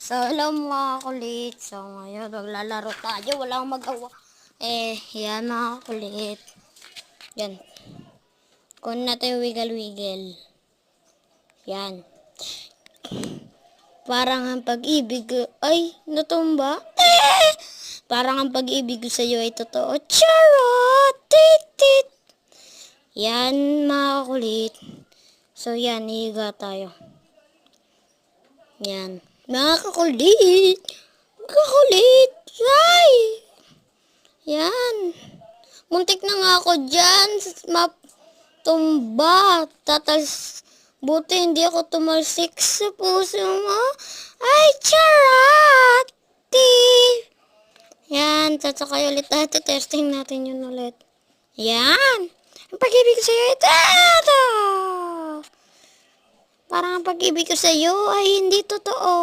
So, hello mga kulit. So, ngayon, maglalaro tayo. Wala akong magawa. Yan mga kulit. Yan. Kunin natin yung wiggle-wiggle. Yan. Parang ang pag-ibig ay, natumba. Parang ang pag-ibig ko sa'yo ay totoo. Charot! Tit-tit! Yan mga kulit. So, yan. Higa tayo. Yan. Mga kakulit. Kakulit. Ay! Yan. Muntik na nga ako dyan. Matumba. Tatas. Buti hindi ako tumalsik sa puso mo. Ay, charati. Yan. Sasakay ulit natin. Testing natin yun ulit. Yan. Ang pag-ibig ko sa'yo ito. Parang ang pag-ibig ko sa'yo ay hindi totoo.